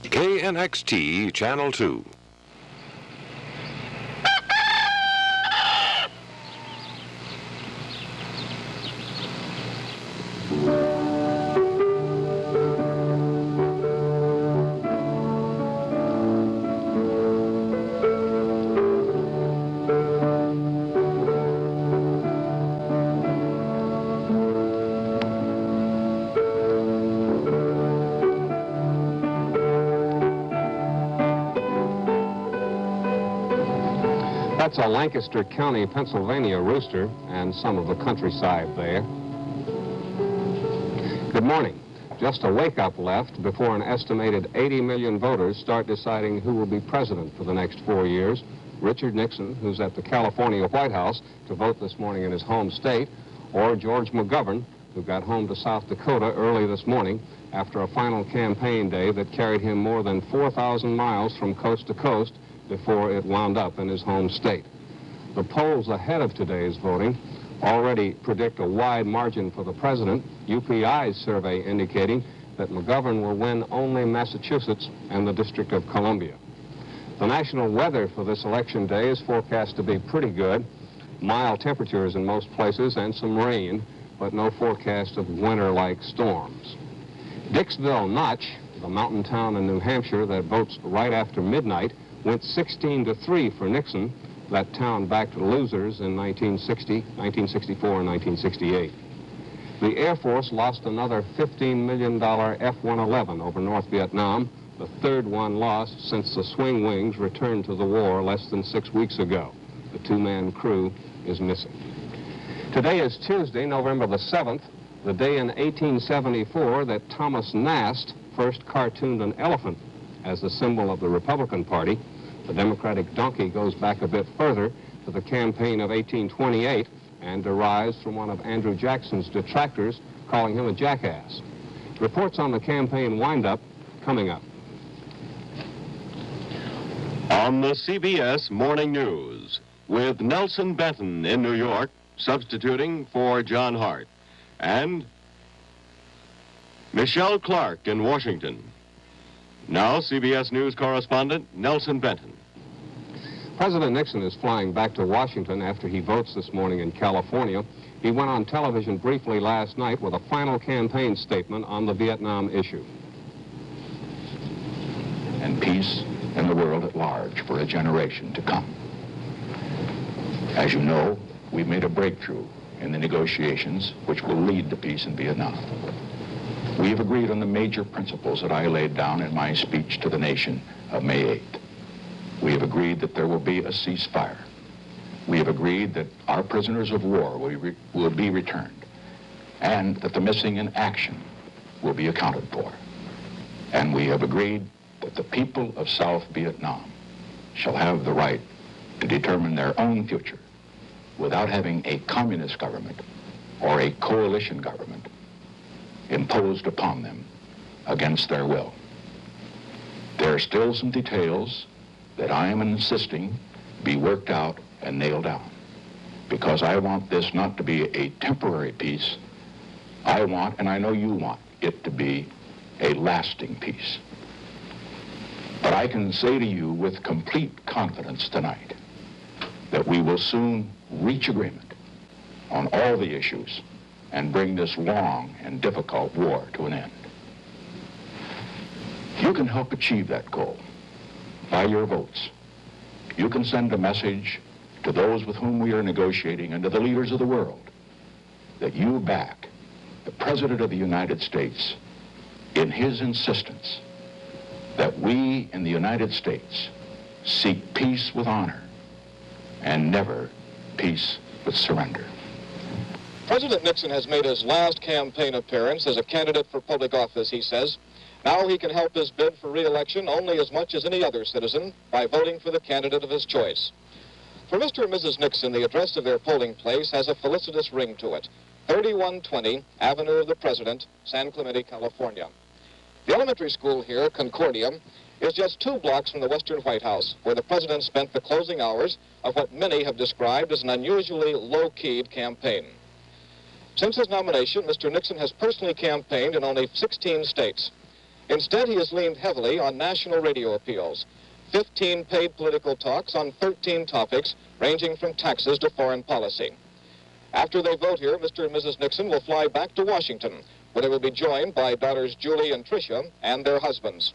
KNXT Channel 2. That's a Lancaster County, Pennsylvania rooster and some of the countryside there. Good morning. Just a wake-up left before an estimated 80 million voters start deciding who will be president for the next 4 years. Richard Nixon, who's at the California White House to vote this morning in his home state, or George McGovern, who got home to South Dakota early this morning after a final campaign day that carried him more than 4,000 miles from coast to coast before it wound up in his home state. The polls ahead of today's voting already predict a wide margin for the president, UPI's survey indicating that McGovern will win only Massachusetts and the District of Columbia. The national weather for this election day is forecast to be pretty good. Mild temperatures in most places and some rain, but no forecast of winter-like storms. Dixville Notch, the mountain town in New Hampshire that votes right after midnight, went 16-3 for Nixon. That town backed losers in 1960, 1964, and 1968. The Air Force lost another $15 million F-111 over North Vietnam, the third one lost since the Swing Wings returned to the war less than 6 weeks ago. The two-man crew is missing. Today is Tuesday, November the 7th, the day in 1874 that Thomas Nast first cartooned an elephant as the symbol of the Republican Party. The Democratic donkey goes back a bit further to the campaign of 1828 and derives from one of Andrew Jackson's detractors calling him a jackass. Reports on the campaign wind-up coming up. On the CBS Morning News, with Nelson Benton in New York, substituting for John Hart, and Michelle Clark in Washington. Now, CBS News correspondent Nelson Benton. President Nixon is flying back to Washington after he votes this morning in California. He went on television briefly last night with a final campaign statement on the Vietnam issue. And peace in the world at large for a generation to come. As you know, we've made a breakthrough in the negotiations which will lead to peace in Vietnam. We have agreed on the major principles that I laid down in my speech to the nation of May 8th. We have agreed that there will be a ceasefire. We have agreed that our prisoners of war will be returned, and that the missing in action will be accounted for. And we have agreed that the people of South Vietnam shall have the right to determine their own future without having a communist government or a coalition government imposed upon them against their will. There are still some details that I am insisting be worked out and nailed down, because I want this not to be a temporary peace. I want, and I know you want, it to be a lasting peace. But I can say to you with complete confidence tonight that we will soon reach agreement on all the issues and bring this long and difficult war to an end. You can help achieve that goal by your votes. You can send a message to those with whom we are negotiating and to the leaders of the world that you back the President of the United States in his insistence that we in the United States seek peace with honor and never peace with surrender. President Nixon has made his last campaign appearance as a candidate for public office, he says. Now he can help his bid for re-election only as much as any other citizen by voting for the candidate of his choice. For Mr. and Mrs. Nixon, the address of their polling place has a felicitous ring to it. 3120 Avenue of the President, San Clemente, California. The elementary school here, Concordia, is just 2 blocks from the Western White House, where the president spent the closing hours of what many have described as an unusually low-keyed campaign. Since his nomination, Mr. Nixon has personally campaigned in only 16 states. Instead, he has leaned heavily on national radio appeals. 15 paid political talks on 13 topics, ranging from taxes to foreign policy. After they vote here, Mr. and Mrs. Nixon will fly back to Washington, where they will be joined by daughters Julie and Tricia and their husbands.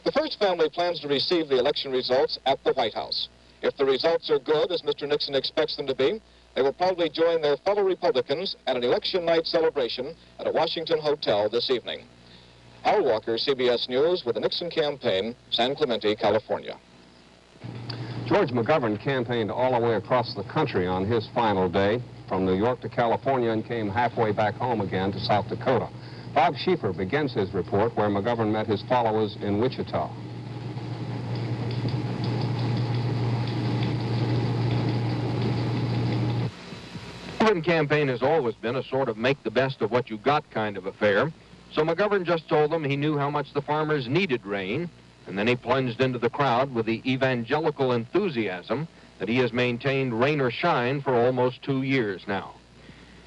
The first family plans to receive the election results at the White House. If the results are good, as Mr. Nixon expects them to be, they will probably join their fellow Republicans at an election night celebration at a Washington hotel this evening. Howard Walker, CBS News, with the Nixon campaign, San Clemente, California. George McGovern campaigned all the way across the country on his final day, from New York to California, and came halfway back home again to South Dakota. Bob Schieffer begins his report where McGovern met his followers in Wichita. The McGovern campaign has always been a sort of make the best of what you got kind of affair. So McGovern just told them he knew how much the farmers needed rain, and then he plunged into the crowd with the evangelical enthusiasm that he has maintained rain or shine for almost 2 years now.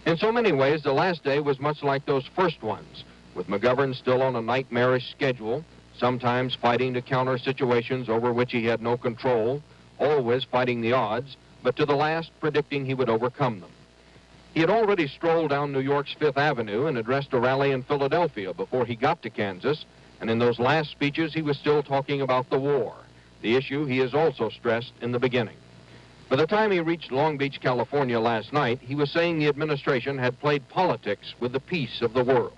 In so many ways, the last day was much like those first ones, with McGovern still on a nightmarish schedule, sometimes fighting to counter situations over which he had no control, always fighting the odds, but to the last predicting he would overcome them. He had already strolled down New York's Fifth Avenue and addressed a rally in Philadelphia before he got to Kansas, and in those last speeches he was still talking about the war, the issue he has also stressed in the beginning. By the time he reached Long Beach, California last night, he was saying the administration had played politics with the peace of the world.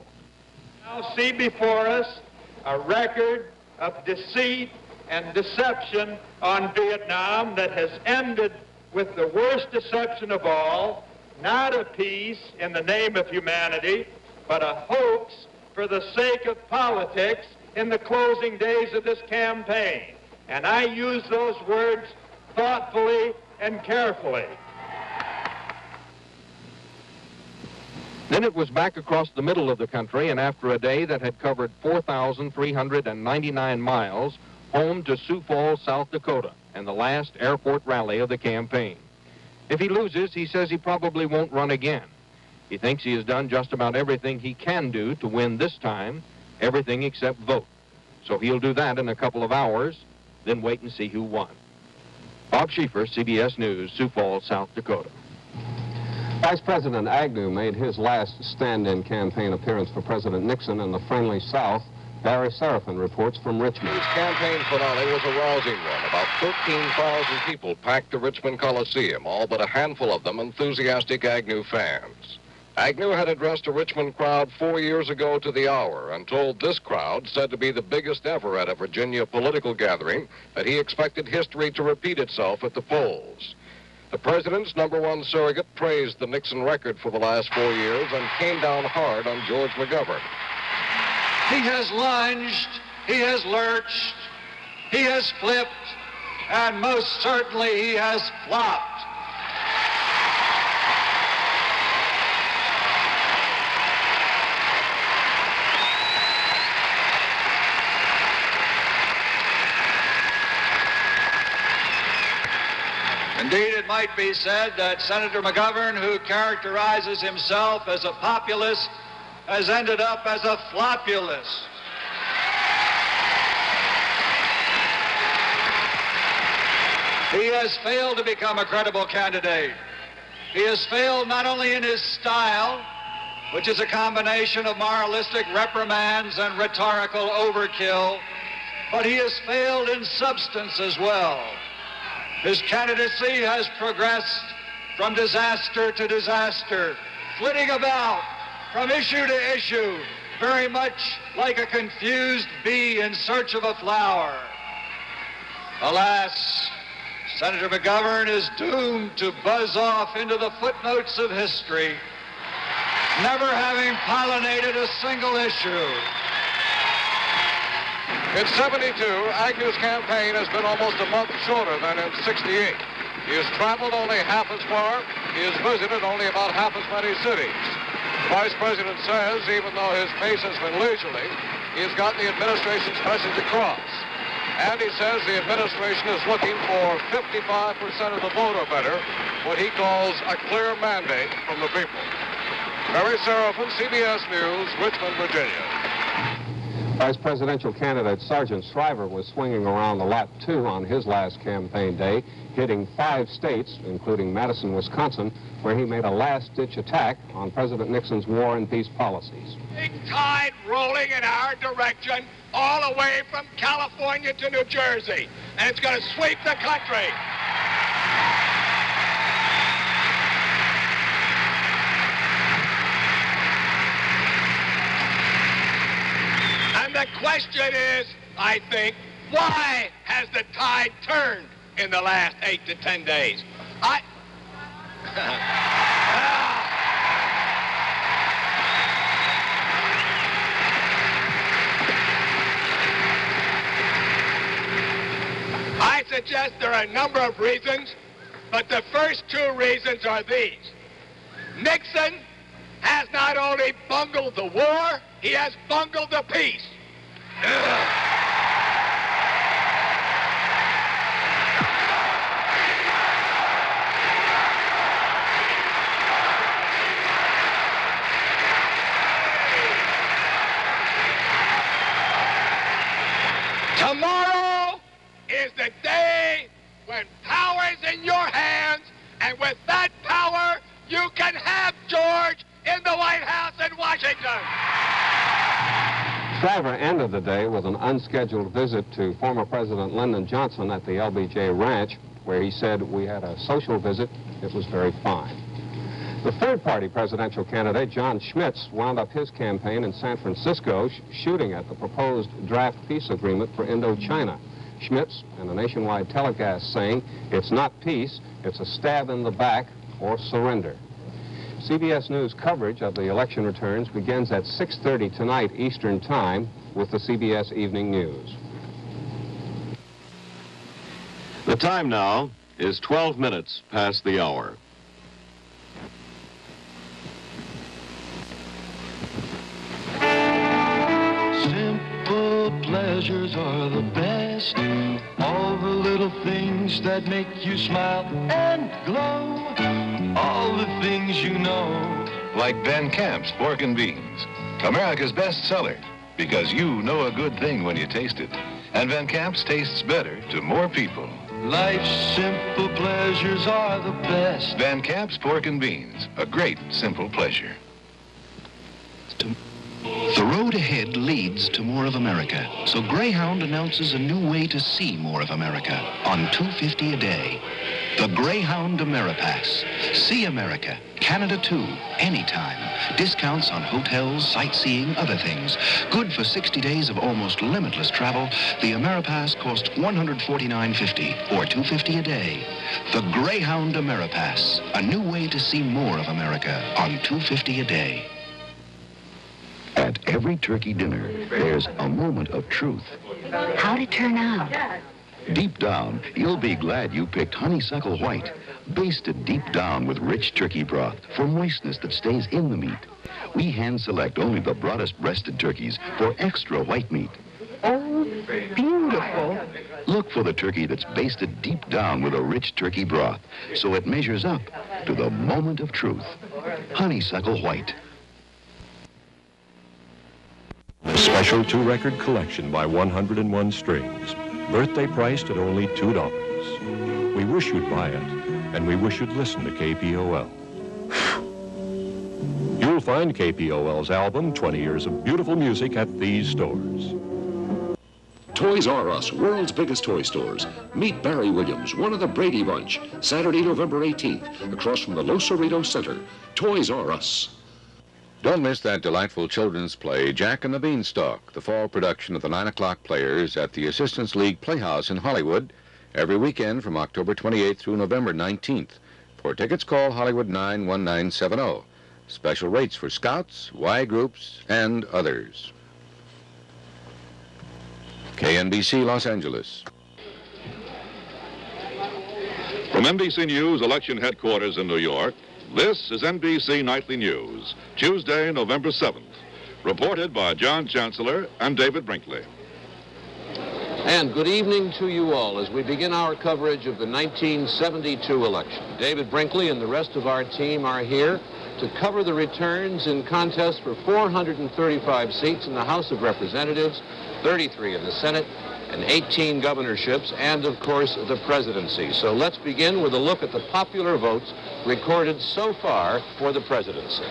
Now see before us a record of deceit and deception on Vietnam that has ended with the worst deception of all, not a peace in the name of humanity, but a hoax for the sake of politics in the closing days of this campaign. And I use those words thoughtfully and carefully. Then it was back across the middle of the country, and after a day that had covered 4,399 miles, home to Sioux Falls, South Dakota, and the last airport rally of the campaign. If he loses, he says he probably won't run again. He thinks he has done just about everything he can do to win this time, everything except vote. So he'll do that in a couple of hours, then wait and see who won. Bob Schieffer, CBS News, Sioux Falls, South Dakota. Vice President Agnew made his last stand-in campaign appearance for President Nixon in the friendly South. Barry Seraphin reports from Richmond. His campaign finale was a rousing one. About 13,000 people packed the Richmond Coliseum, all but a handful of them enthusiastic Agnew fans. Agnew had addressed a Richmond crowd 4 years ago to the hour and told this crowd, said to be the biggest ever at a Virginia political gathering, that he expected history to repeat itself at the polls. The president's #1 surrogate praised the Nixon record for the last 4 years and came down hard on George McGovern. He has lunged, he has lurched, he has flipped, and most certainly he has flopped. Indeed, it might be said that Senator McGovern, who characterizes himself as a populist, has ended up as a flopulist. He has failed to become a credible candidate. He has failed not only in his style, which is a combination of moralistic reprimands and rhetorical overkill, but he has failed in substance as well. His candidacy has progressed from disaster to disaster, flitting about from issue to issue, very much like a confused bee in search of a flower. Alas, Senator McGovern is doomed to buzz off into the footnotes of history, never having pollinated a single issue. In 72, Agnew's campaign has been almost a month shorter than in 68. He has traveled only half as far. He has visited only about half as many cities. The Vice President says, even though his pace has been leisurely, he has gotten the administration's message across. And he says the administration is looking for 55% of the vote or better, what he calls a clear mandate from the people. Barry Seraphin, CBS News, Richmond, Virginia. Vice presidential candidate Sergeant Shriver was swinging around the Lot 2 on his last campaign day, hitting 5 states, including Madison, Wisconsin, where he made a last-ditch attack on President Nixon's war and peace policies. Big tide rolling in our direction all the way from California to New Jersey, and it's going to sweep the country. And the question is, I think, why has the tide turned in the last 8 to 10 days? I suggest there are a number of reasons, but the first 2 reasons are these. Nixon has not only bungled the war, he has bungled the peace. Tomorrow is the day when power is in your hands, and with that power, you can have George in the White House in Washington. Shriver ended the day with an unscheduled visit to former President Lyndon Johnson at the LBJ Ranch, where he said, "We had a social visit. It was very fine." The third-party presidential candidate, John Schmitz, wound up his campaign in San Francisco, shooting at the proposed draft peace agreement for Indochina. Schmitz, in a nationwide telecast, saying, "It's not peace, it's a stab in the back or surrender." CBS News coverage of the election returns begins at 6:30 tonight Eastern Time with the CBS Evening News. The time now is 12 minutes past the hour. Simple pleasures are the best. All the little things that make you smile and glow. All the things you know. Like Van Camp's pork and beans, America's best seller, because you know a good thing when you taste it. And Van Camp's tastes better to more people. Life's simple pleasures are the best. Van Camp's pork and beans, a great simple pleasure. The road ahead leads to more of America, so Greyhound announces a new way to see more of America on $2.50 a day. The Greyhound Ameripass. See America, Canada too, anytime. Discounts on hotels, sightseeing, other things. Good for 60 days of almost limitless travel. The Ameripass costs $149.50 or $2.50 a day. The Greyhound Ameripass. A new way to see more of America on $2.50 a day. At every turkey dinner, there's a moment of truth. How'd it turn out? Deep down, you'll be glad you picked honeysuckle white, basted deep down with rich turkey broth for moistness that stays in the meat. We hand select only the broadest breasted turkeys for extra white meat. Oh, beautiful. Look for the turkey that's basted deep down with a rich turkey broth, so it measures up to the moment of truth. Honeysuckle white. Special 2-record collection by 101 Strings. Birthday priced at only $2. We wish you'd buy it, and we wish you'd listen to KPOL. You'll find KPOL's album, 20 Years of Beautiful Music, at these stores. Toys R Us, world's biggest toy stores. Meet Barry Williams, one of the Brady Bunch, Saturday, November 18th, across from the Los Cerritos Center. Toys R Us. Don't miss that delightful children's play, Jack and the Beanstalk, the fall production of the 9 o'clock Players at the Assistance League Playhouse in Hollywood, every weekend from October 28th through November 19th. For tickets, call Hollywood 91970. Special rates for Scouts, Y groups, and others. KNBC, Los Angeles. From NBC News Election Headquarters in New York, this is NBC Nightly News, Tuesday, November 7th. Reported by John Chancellor and David Brinkley. And good evening to you all as we begin our coverage of the 1972 election. David Brinkley and the rest of our team are here to cover the returns in contests for 435 seats in the House of Representatives, 33 in the Senate, and 18 governorships, and of course the presidency. So let's begin with a look at the popular votes recorded so far for the presidency.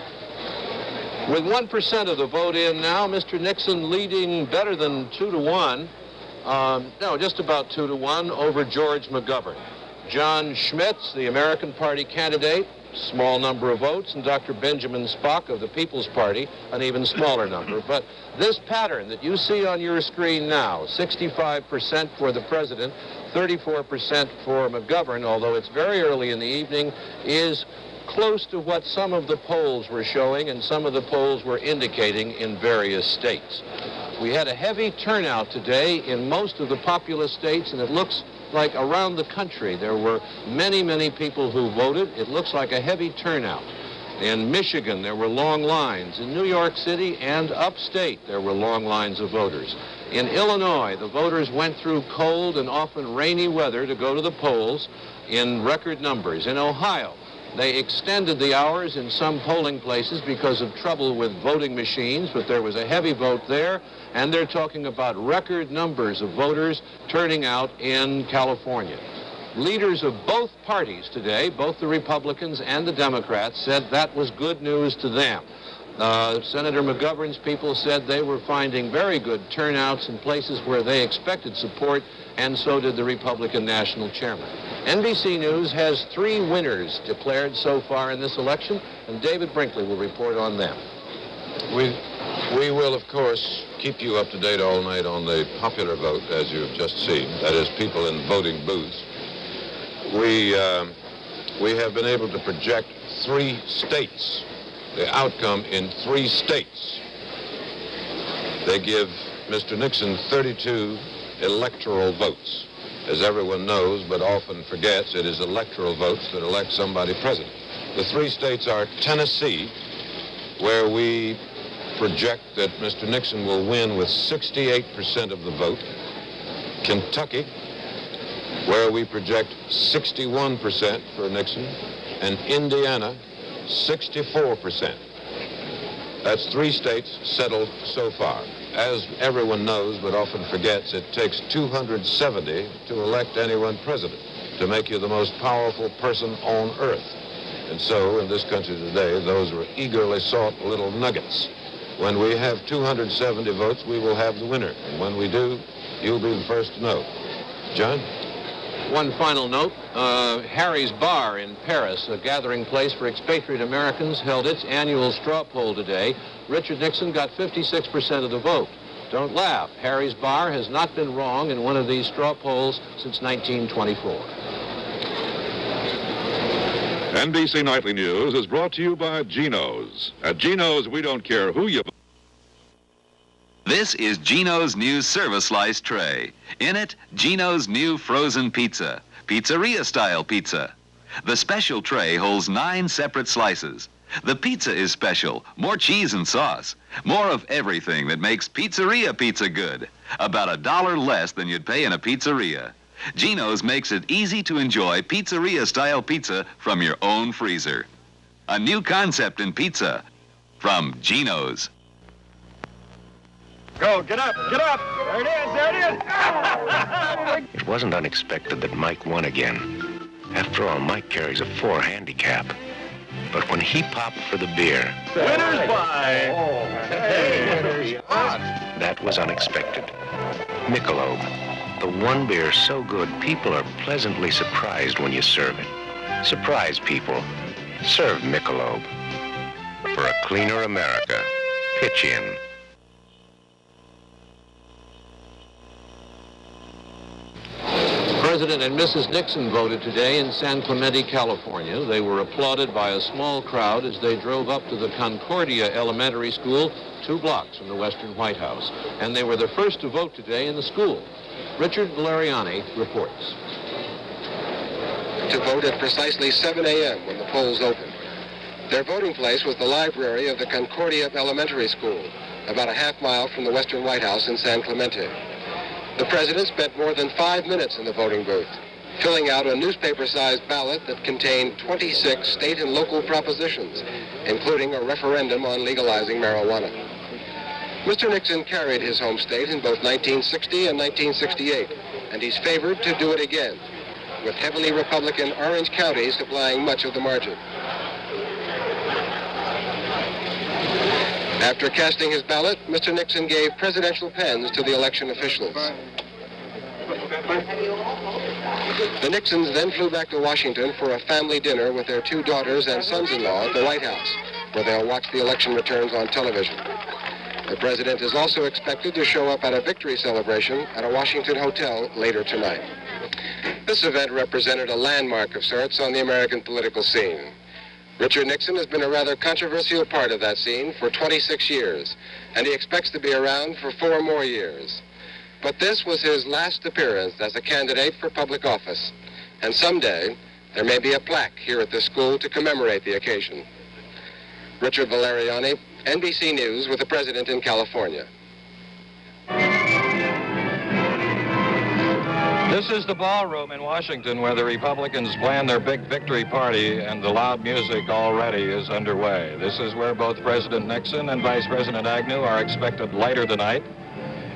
With 1% of the vote in now, Mr. Nixon leading better than 2-1, no, just about 2-1 over George McGovern. John Schmitz, the American Party candidate, small number of votes, and Dr. Benjamin Spock of the People's Party, an even smaller number. But this pattern that you see on your screen now, 65% for the president, 34% for McGovern, although it's very early in the evening, is close to what some of the polls were showing and some of the polls were indicating in various states. We had a heavy turnout today in most of the populous states, and it looks like around the country there were many, many people who voted. It looks like a heavy turnout. In Michigan, there were long lines. In New York City and upstate, there were long lines of voters. In Illinois, the voters went through cold and often rainy weather to go to the polls in record numbers. In Ohio, they extended the hours in some polling places because of trouble with voting machines, but there was a heavy vote there, and they're talking about record numbers of voters turning out in California. Leaders of both parties today, both the Republicans and the Democrats, said that was good news to them. Senator McGovern's people said they were finding very good turnouts in places where they expected support, and so did the Republican National Chairman. NBC News has 3 winners declared so far in this election, and David Brinkley will report on them. We will, of course, keep you up to date all night on the popular vote, as you've just seen, that is, people in voting booths. We have been able to project 3 states, the outcome in 3 states. They give Mr. Nixon 32 electoral votes. As everyone knows, but often forgets, it is electoral votes that elect somebody president. The 3 states are Tennessee, where we project that Mr. Nixon will win with 68% of the vote. Kentucky, where we project 61% for Nixon, and Indiana, 64%. That's 3 states settled so far. As everyone knows, but often forgets, it takes 270 to elect anyone president, to make you the most powerful person on earth. And so, in this country today, those are eagerly sought little nuggets. When we have 270 votes, we will have the winner. And when we do, you'll be the first to know. John? One final note, Harry's Bar in Paris, a gathering place for expatriate Americans, held its annual straw poll today. Richard Nixon got 56% of the vote. Don't laugh. Harry's Bar has not been wrong in one of these straw polls since 1924. NBC Nightly News is brought to you by Geno's. At Geno's, we don't care who you vote. This is Geno's new service slice tray. In it, Geno's new frozen pizza, pizzeria-style pizza. The special tray holds 9 separate slices. The pizza is special, more cheese and sauce, more of everything that makes pizzeria pizza good. About $1 less than you'd pay in a pizzeria. Geno's makes it easy to enjoy pizzeria-style pizza from your own freezer. A new concept in pizza from Geno's. Go, get up, get up. There it is. It wasn't unexpected that Mike won again. After all, Mike carries a 4 handicap. But when he popped for the beer... Winner's pie. That was unexpected. Michelob, the one beer so good people are pleasantly surprised when you serve it. Surprise people. Serve Michelob. For a cleaner America, pitch in. President and Mrs. Nixon voted today in San Clemente, California. They were applauded by a small crowd as they drove up to the Concordia Elementary School, 2 blocks from the Western White House. And they were the first to vote today in the school. Richard Valeriani reports. To vote at precisely 7 a.m. when the polls opened. Their voting place was the library of the Concordia Elementary School, about a half-mile from the Western White House in San Clemente. The president spent more than 5 minutes in the voting booth. filling out a newspaper-sized ballot that contained 26 state and local propositions, including a referendum on legalizing marijuana. Mr. Nixon carried his home state in both 1960 and 1968, and he's favored to do it again, with heavily Republican Orange County supplying much of the margin. After casting his ballot, Mr. Nixon gave presidential pens to the election officials. The Nixons then flew back to Washington for a family dinner with their 2 daughters and sons-in-law at the White House, where they'll watch the election returns on television. The president is also expected to show up at a victory celebration at a Washington hotel later tonight. This event represented a landmark of sorts on the American political scene. Richard Nixon has been a rather controversial part of that scene for 26 years, and he expects to be around for 4 more years. But this was his last appearance as a candidate for public office, and someday there may be a plaque here at this school to commemorate the occasion. Richard Valeriani, NBC News, with the president in California. This is the ballroom in Washington where the Republicans plan their big victory party, and the loud music already is underway. This is where both President Nixon and Vice President Agnew are expected later tonight.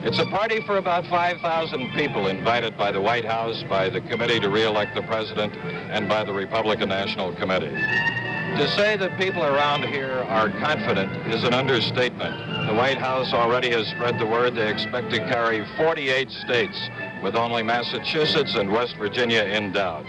It's a party for about 5,000 people invited by the White House, by the Committee to Re-elect the President, and by the Republican National Committee. To say that people around here are confident is an understatement. The White House already has spread the word they expect to carry 48 states, with only Massachusetts and West Virginia in doubt.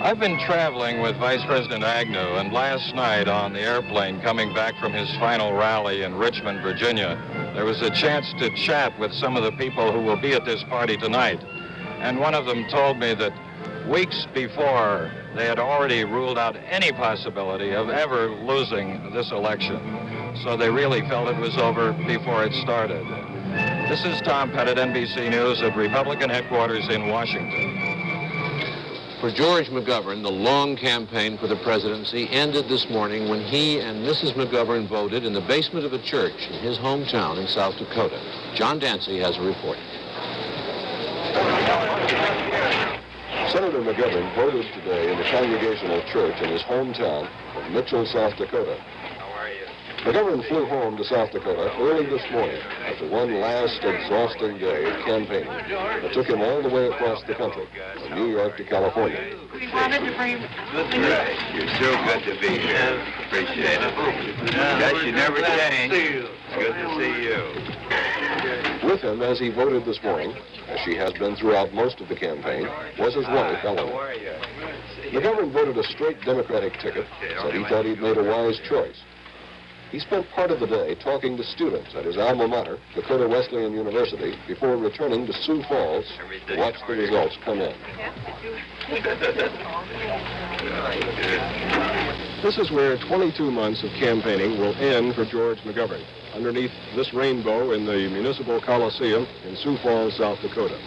I've been traveling with Vice President Agnew, and last night on the airplane coming back from his final rally in Richmond, Virginia, there was a chance to chat with some of the people who will be at this party tonight. And one of them told me that weeks before, they had already ruled out any possibility of ever losing this election. So they really felt it was over before it started. This is Tom Pettit, NBC News at Republican headquarters in Washington. For George McGovern, the long campaign for the presidency ended this morning when he and Mrs. McGovern voted in the basement of a church in his hometown in South Dakota. John Dancy has a report. Senator McGovern voted today in the Congregational Church in his hometown of Mitchell, South Dakota. McGovern flew home to South Dakota early this morning after one last exhausting day of campaigning that took him all the way across the country, from New York to California. We wanted to bring... You're so good to be here. Appreciate it. Guess you never change. Good to see you. With him as he voted this morning, as she has been throughout most of the campaign, was his wife, Eleanor. McGovern voted a straight Democratic ticket, said he thought he'd made a wise choice. He spent part of the day talking to students at his alma mater, Dakota Wesleyan University, before returning to Sioux Falls to watch the results come in. This is where 22 months of campaigning will end for George McGovern, underneath this rainbow in the Municipal Coliseum in Sioux Falls, South Dakota.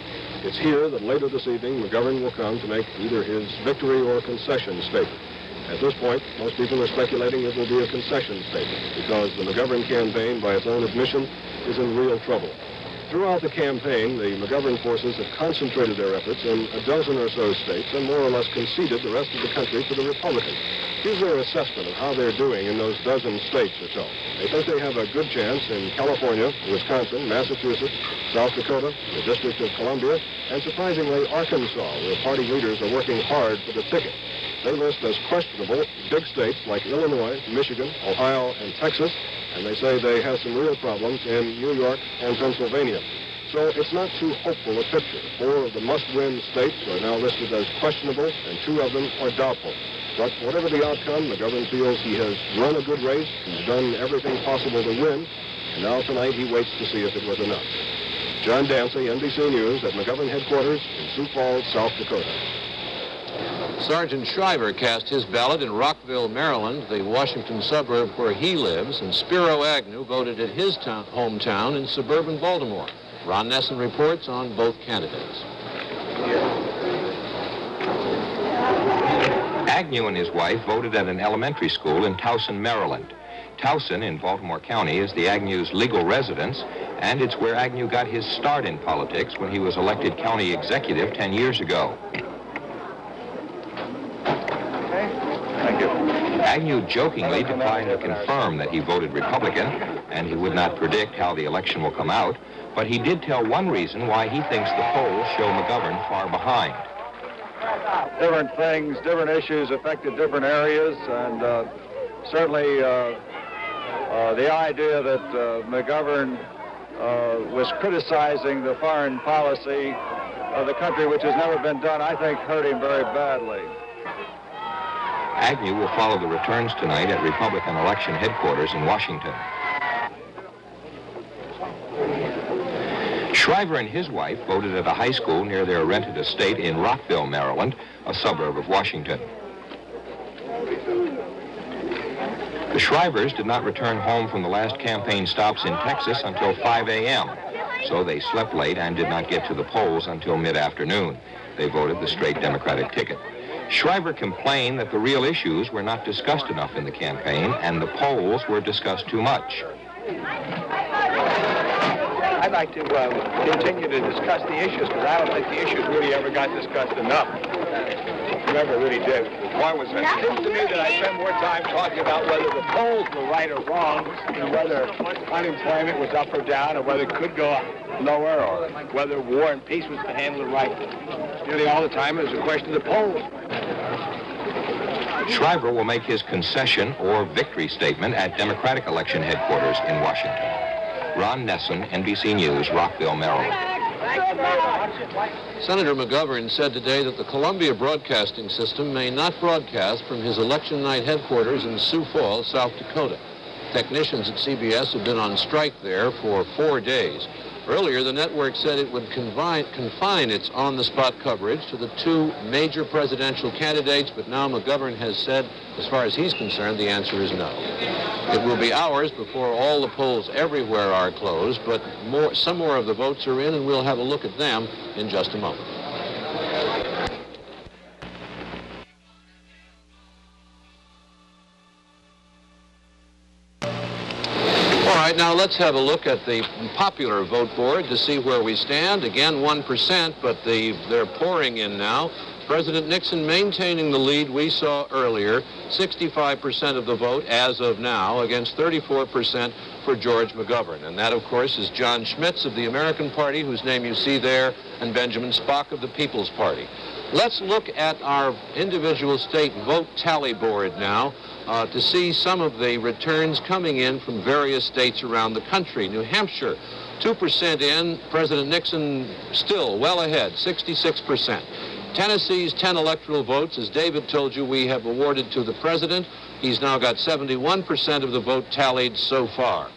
It's here that later this evening McGovern will come to make either his victory or concession statement. At this point, most people are speculating it will be a concession statement because the McGovern campaign, by its own admission, is in real trouble. Throughout the campaign, the McGovern forces have concentrated their efforts in a dozen or so states and more or less conceded the rest of the country to the Republicans. Here's their assessment of how they're doing in those dozen states or so. They think they have a good chance in California, Wisconsin, Massachusetts, South Dakota, the District of Columbia, and surprisingly, Arkansas, where party leaders are working hard for the ticket. They list as questionable big states like Illinois, Michigan, Ohio, and Texas, and they say they have some real problems in New York and Pennsylvania. So it's not too hopeful a picture. 4 of the must-win states are now listed as questionable, and 2 of them are doubtful. But whatever the outcome, McGovern feels he has run a good race, he's done everything possible to win, and now tonight he waits to see if it was enough. John Dancy, NBC News at McGovern headquarters in Sioux Falls, South Dakota. Sergeant Shriver cast his ballot in Rockville, Maryland, the Washington suburb where he lives, and Spiro Agnew voted at his hometown in suburban Baltimore. Ron Nessen reports on both candidates. Agnew and his wife voted at an elementary school in Towson, Maryland. Towson in Baltimore County is the Agnew's legal residence, and it's where Agnew got his start in politics when he was elected county executive 10 years ago. Thank you. Agnew jokingly declined to confirm that he voted Republican, and he would not predict how the election will come out, but he did tell one reason why he thinks the polls show McGovern far behind. Different things, different issues affected different areas, and certainly the idea that McGovern was criticizing the foreign policy of the country, which has never been done, I think hurt him very badly. Agnew will follow the returns tonight at Republican election headquarters in Washington. Shriver and his wife voted at a high school near their rented estate in Rockville, Maryland, a suburb of Washington. The Shrivers did not return home from the last campaign stops in Texas until 5 a.m., so they slept late and did not get to the polls until mid-afternoon. They voted the straight Democratic ticket. Shriver complained that the real issues were not discussed enough in the campaign, and the polls were discussed too much. I'd like to continue to discuss the issues, because I don't think the issues really ever got discussed enough. Never really did. Why was that? It seems to me that I spent more time talking about whether the polls were right or wrong, and whether unemployment was up or down, or whether it could go lower, or whether war and peace was handled right. Nearly all the time it was a question of the polls. Shriver will make his concession or victory statement at Democratic election headquarters in Washington. Ron Nesson, NBC News, Rockville, Maryland. Senator McGovern said today that the Columbia Broadcasting System may not broadcast from his election night headquarters in Sioux Falls, South Dakota. Technicians at CBS have been on strike there for 4 days. Earlier, the network said it would confine its on-the-spot coverage to the 2 major presidential candidates, but now McGovern has said, as far as he's concerned, the answer is no. It will be hours before all the polls everywhere are closed, but some more of the votes are in, and we'll have a look at them in just a moment. All right, now let's have a look at the popular vote board to see where we stand. Again, 1%, but they're pouring in now. President Nixon maintaining the lead we saw earlier, 65% of the vote as of now against 34% for George McGovern. And that, of course, is John Schmitz of the American Party, whose name you see there, and Benjamin Spock of the People's Party. Let's look at our individual state vote tally board now to see some of the returns coming in from various states around the country. New Hampshire, 2% in, President Nixon still well ahead, 66%. Tennessee's 10 electoral votes, as David told you, we have awarded to the president. He's now got 71% of the vote tallied so far.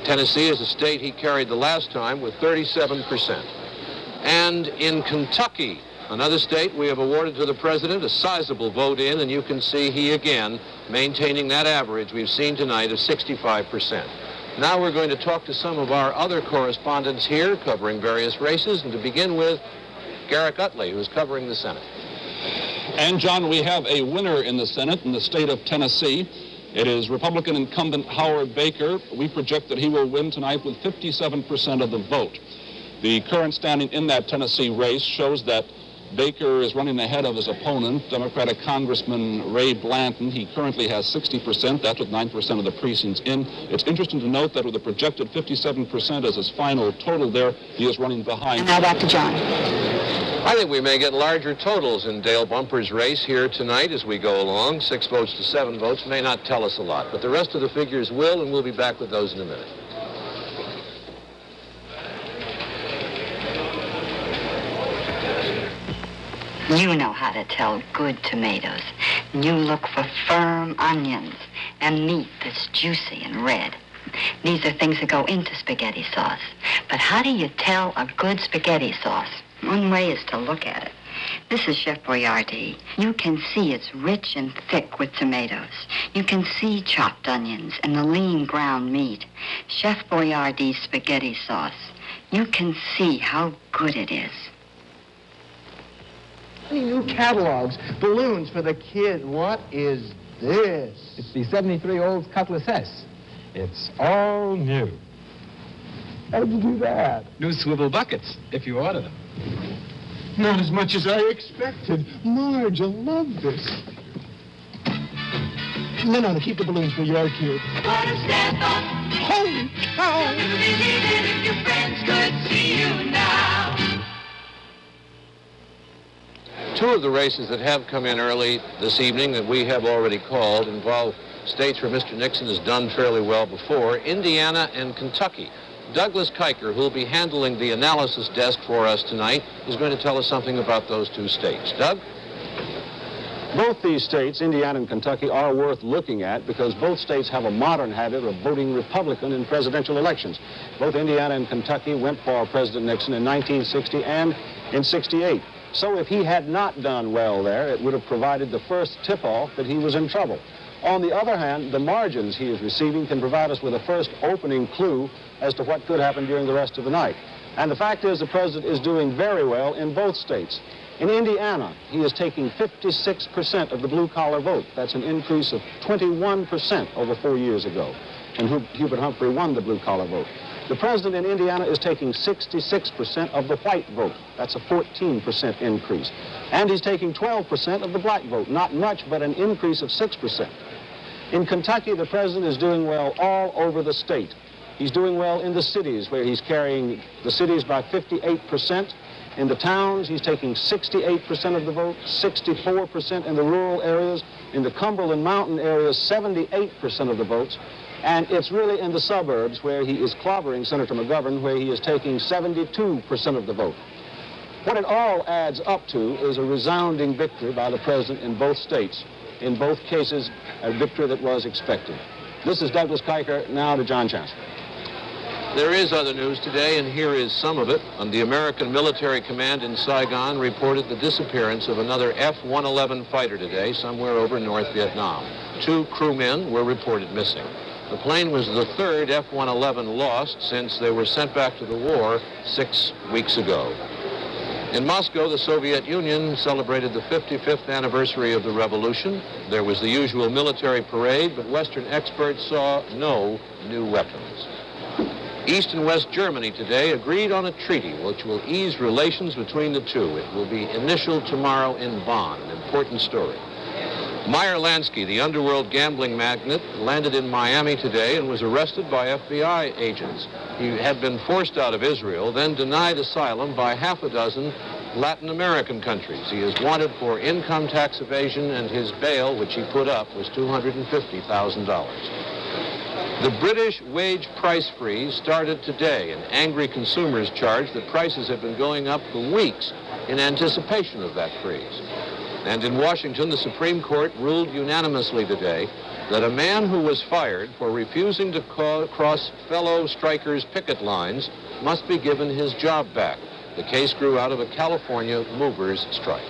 Tennessee is a state he carried the last time with 37%. And in Kentucky, another state we have awarded to the president, a sizable vote in, and you can see he again maintaining that average we've seen tonight of 65%. Now we're going to talk to some of our other correspondents here covering various races, and to begin with, Garrick Utley, who's covering the Senate. And, John, we have a winner in the Senate in the state of Tennessee. It is Republican incumbent Howard Baker. We project that he will win tonight with 57% of the vote. The current standing in that Tennessee race shows that Baker is running ahead of his opponent, Democratic Congressman Ray Blanton. He currently has 60%. That's with 9% of the precincts in. It's interesting to note that with a projected 57% as his final total there, he is running behind. And now back to John. I think we may get larger totals in Dale Bumper's race here tonight as we go along. 6 votes to 7 votes may not tell us a lot, but the rest of the figures will, and we'll be back with those in a minute. You know how to tell good tomatoes. You look for firm onions and meat that's juicy and red. These are things that go into spaghetti sauce. But how do you tell a good spaghetti sauce? One way is to look at it. This is Chef Boyardee. You can see it's rich and thick with tomatoes. You can see chopped onions and the lean ground meat. Chef Boyardee's spaghetti sauce. You can see how good it is. New catalogs, balloons for the kid. What is this? It's the 73 Olds Cutlass S. It's all new. How'd you do that? New swivel buckets, if you order them. Not as much as I expected. Marge, I love this. No, keep the balloons for your cue. What a step up. Holy cow. You'd believe it if your friends could see you now. Two of the races that have come in early this evening that we have already called involve states where Mr. Nixon has done fairly well before, Indiana and Kentucky. Douglas Kiker, who will be handling the analysis desk for us tonight, is going to tell us something about those two states. Doug? Both these states, Indiana and Kentucky, are worth looking at because both states have a modern habit of voting Republican in presidential elections. Both Indiana and Kentucky went for President Nixon in 1960 and in 68. So if he had not done well there, it would have provided the first tip-off that he was in trouble. On the other hand, the margins he is receiving can provide us with a first opening clue as to what could happen during the rest of the night. And the fact is the president is doing very well in both states. In Indiana, he is taking 56% of the blue-collar vote. That's an increase of 21% over 4 years ago. And Hubert Humphrey won the blue-collar vote. The president in Indiana is taking 66% of the white vote. That's a 14% increase. And he's taking 12% of the black vote. Not much, but an increase of 6%. In Kentucky, the president is doing well all over the state. He's doing well in the cities, where he's carrying the cities by 58%. In the towns, he's taking 68% of the vote, 64% in the rural areas. In the Cumberland Mountain areas, 78% of the votes. And it's really in the suburbs where he is clobbering Senator McGovern, where he is taking 72% of the vote. What it all adds up to is a resounding victory by the president in both states. In both cases, a victory that was expected. This is Douglas Kiker, now to John Chancellor. There is other news today, and here is some of it. The American Military Command in Saigon reported the disappearance of another F-111 fighter today, somewhere over North Vietnam. 2 crewmen were reported missing. The plane was the third F-111 lost since they were sent back to the war 6 weeks ago. In Moscow, the Soviet Union celebrated the 55th anniversary of the revolution. There was the usual military parade, but Western experts saw no new weapons. East and West Germany today agreed on a treaty which will ease relations between the two. It will be initialed tomorrow in Bonn, an important story. Meyer Lansky, the underworld gambling magnate, landed in Miami today and was arrested by FBI agents. He had been forced out of Israel, then denied asylum by half a dozen Latin American countries. He is wanted for income tax evasion, and his bail, which he put up, was $250,000. The British wage price freeze started today, and angry consumers charged that prices have been going up for weeks in anticipation of that freeze. And in Washington, the Supreme Court ruled unanimously today that a man who was fired for refusing to cross fellow strikers' picket lines must be given his job back. The case grew out of a California movers' strike.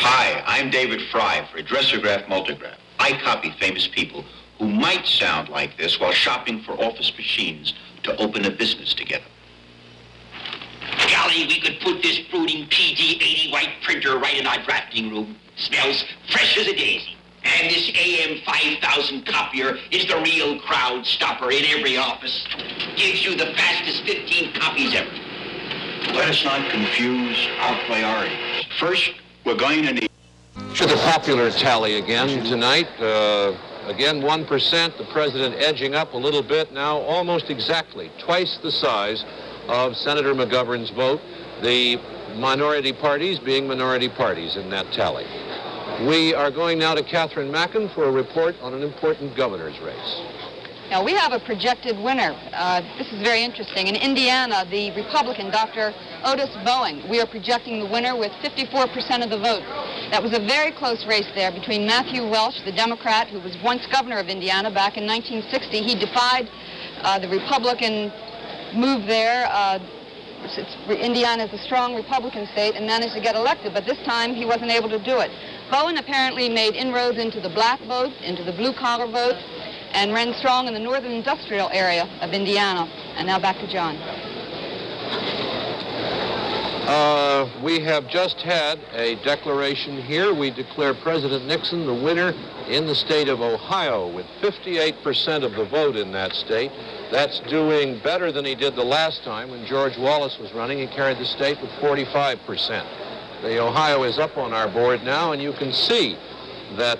Hi, I'm David Fry for Addressograph Multigraph. I copy famous people who might sound like this while shopping for office machines to open a business together. Golly, we could put this brooding PG-80 white printer right in our drafting room. Smells fresh as a daisy. And this AM 5000 copier is the real crowd stopper in every office. Gives you the fastest 15 copies ever. Let us not confuse our priorities. First, we're going to need... To the popular tally again tonight. Again, 1%. The president edging up a little bit now, almost exactly twice the size of Senator McGovern's vote. The minority parties being minority parties in that tally. We are going now to Catherine Mackin for a report on an important governor's race. Now, we have a projected winner. This is very interesting. In Indiana, the Republican, Dr. Otis Boeing, we are projecting the winner with 54% of the vote. That was a very close race there between Matthew Welch, the Democrat, who was once governor of Indiana back in 1960. He defied the Republican move there. Indiana is a strong Republican state and managed to get elected, but this time he wasn't able to do it. Bowen apparently made inroads into the black vote, into the blue-collar vote, and ran strong in the northern industrial area of Indiana. And now back to John. We have just had a declaration here. We declare President Nixon the winner in the state of Ohio with 58% of the vote in that state. That's doing better than he did the last time when George Wallace was running. He carried the state with 45%. The Ohio is up on our board now, and you can see that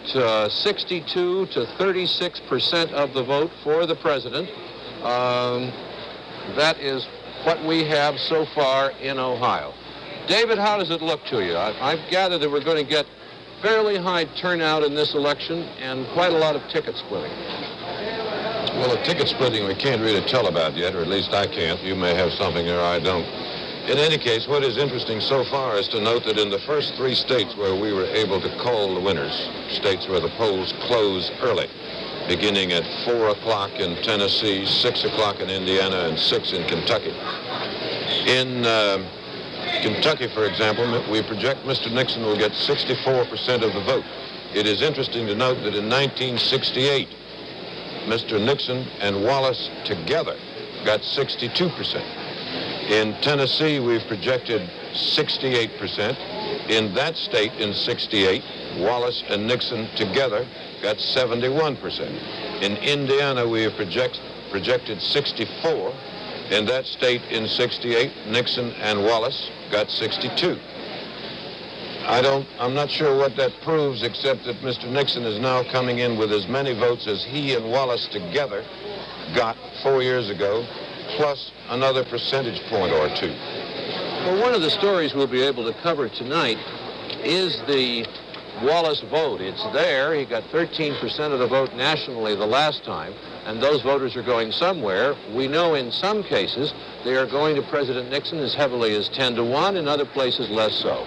62 to 36% of the vote for the president. That is what we have so far in Ohio. David, how does it look to you? I've gathered that we're going to get fairly high turnout in this election and quite a lot of ticket splitting. Well, the ticket splitting we can't really tell about yet, or at least I can't. You may have something there I don't. In any case, what is interesting so far is to note that in the first 3 states where we were able to call the winners, states where the polls close early, beginning at 4 o'clock in Tennessee, 6 o'clock in Indiana, and 6 in Kentucky. In Kentucky, for example, we project Mr. Nixon will get 64% of the vote. It is interesting to note that in 1968, Mr. Nixon and Wallace together got 62%. In Tennessee, we've projected 68%. In that state, in 68, Wallace and Nixon together got 71%. In Indiana, we have projected 64. In that state, in 68, Nixon and Wallace got 62. I'm not sure what that proves, except that Mr. Nixon is now coming in with as many votes as he and Wallace together got 4 years ago, plus another percentage point or 2. Well, one of the stories we'll be able to cover tonight is the Wallace vote. It's there. He got 13% of the vote nationally the last time, and those voters are going somewhere. We know in some cases they are going to President Nixon as heavily as 10 to 1, in other places less so.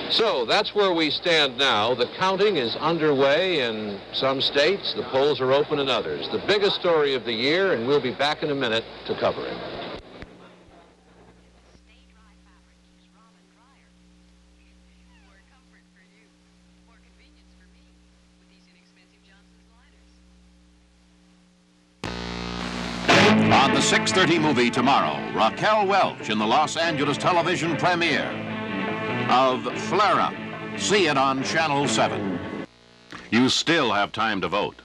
So that's where we stand now. The counting is underway in some states. The polls are open in others. The biggest story of the year, and we'll be back in a minute to cover it. On the 6:30 movie tomorrow, Raquel Welch in the Los Angeles television premiere of Flare Up. See it on Channel 7. You still have time to vote.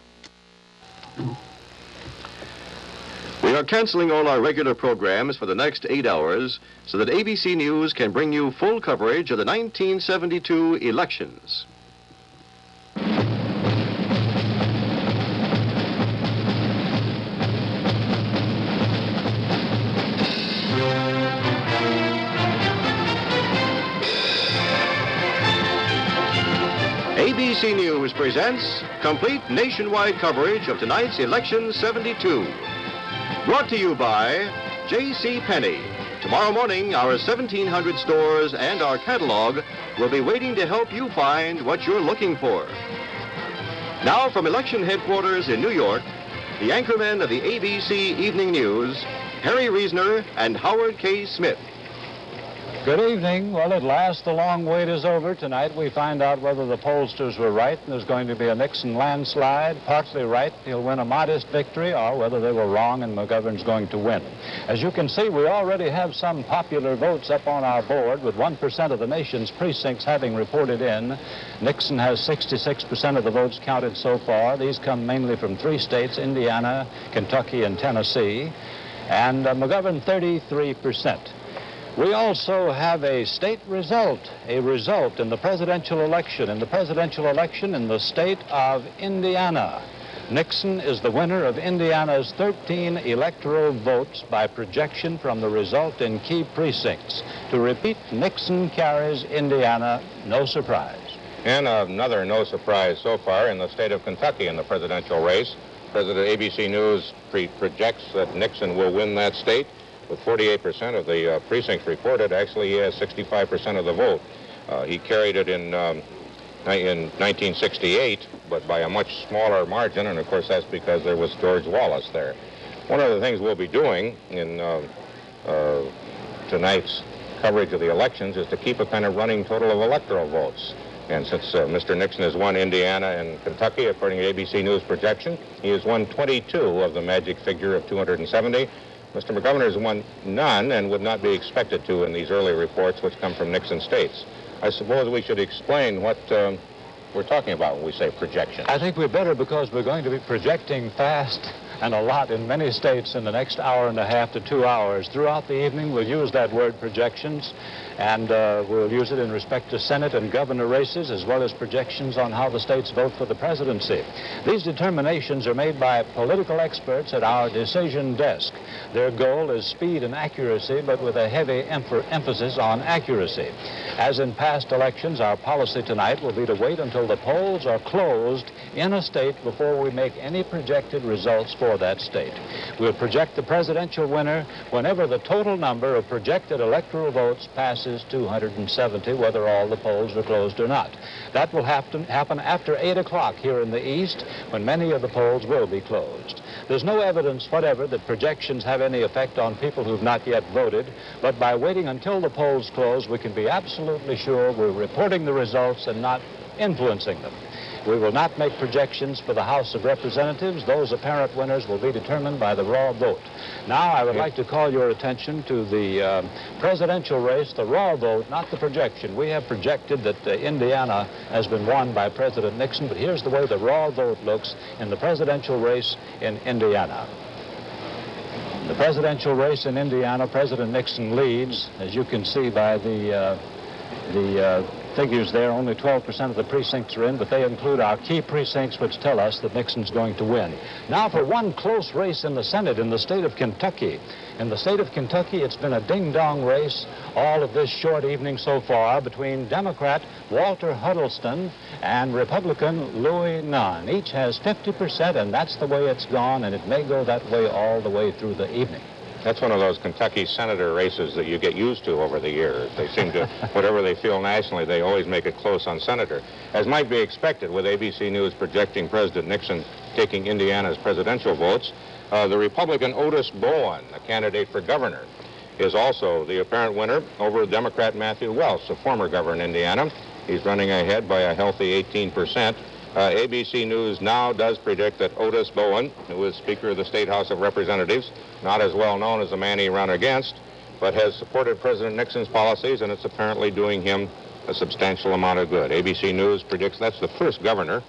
We are canceling all our regular programs for the next 8 hours so that ABC News can bring you full coverage of the 1972 elections. ABC News presents complete nationwide coverage of tonight's Election 72. Brought to you by J.C. Penney. Tomorrow morning, our 1,700 stores and our catalog will be waiting to help you find what you're looking for. Now from election headquarters in New York, the anchormen of the ABC Evening News, Harry Reasoner and Howard K. Smith. Good evening. Well, at last, the long wait is over. Tonight, we find out whether the pollsters were right and there's going to be a Nixon landslide. Partly right, he'll win a modest victory, or whether they were wrong and McGovern's going to win. As you can see, we already have some popular votes up on our board, with 1% of the nation's precincts having reported in. Nixon has 66% of the votes counted so far. These come mainly from 3 states, Indiana, Kentucky, and Tennessee. And McGovern, 33%. We also have a state result, in the presidential election. In the state of Indiana, Nixon is the winner of Indiana's 13 electoral votes by projection from the result in key precincts. To repeat, Nixon carries Indiana, no surprise. And another no surprise so far in the state of Kentucky in the presidential race. President ABC News projects that Nixon will win that state. With 48% of the precincts reported, actually he has 65% of the vote. He carried it in 1968, but by a much smaller margin, and of course that's because there was George Wallace there. One of the things we'll be doing in tonight's coverage of the elections is to keep a kind of running total of electoral votes. And since Mr. Nixon has won Indiana and Kentucky, according to ABC News projection, he has won 22 of the magic figure of 270. Mr. McGovern has won none and would not be expected to in these early reports which come from Nixon states. I suppose we should explain what we're talking about when we say projections? I think we better, because we're going to be projecting fast and a lot in many states in the next hour and a half to 2 hours. Throughout the evening, we'll use that word projections, and we'll use it in respect to Senate and governor races, as well as projections on how the states vote for the presidency. These determinations are made by political experts at our decision desk. Their goal is speed and accuracy, but with a heavy emphasis on accuracy. As in past elections, our policy tonight will be to wait until the polls are closed in a state before we make any projected results for that state. We'll project the presidential winner whenever the total number of projected electoral votes passes 270, whether all the polls are closed or not. That will happen after 8 o'clock here in the East, when many of the polls will be closed. There's no evidence whatever that projections have any effect on people who've not yet voted, but by waiting until the polls close, we can be absolutely sure we're reporting the results and not influencing them. We will not make projections for the House of Representatives. Those apparent winners will be determined by the raw vote. Now, I would like to call your attention to the presidential race, the raw vote, not the projection. We have projected that Indiana has been won by President Nixon, but here's the way the raw vote looks in the presidential race in Indiana. The presidential race in Indiana, President Nixon leads, as you can see by the figures there. Only 12% of the precincts are in, but they include our key precincts, which tell us that Nixon's going to win. Now for one close race in the Senate in the state of Kentucky. In the state of Kentucky, it's been a ding-dong race all of this short evening so far between Democrat Walter Huddleston and Republican Louis Nunn. Each has 50%, and that's the way it's gone, and it may go that way all the way through the evening. That's one of those Kentucky senator races that you get used to over the years. They seem to, whatever they feel nationally, they always make it close on senator. As might be expected, with ABC News projecting President Nixon taking Indiana's presidential votes, the Republican Otis Bowen, a candidate for governor, is also the apparent winner over Democrat Matthew Welch, a former governor in Indiana. He's running ahead by a healthy 18%. ABC News now does predict that Otis Bowen, who is Speaker of the State House of Representatives, not as well known as the man he ran against, but has supported President Nixon's policies, and it's apparently doing him a substantial amount of good. ABC News predicts that's the first governor.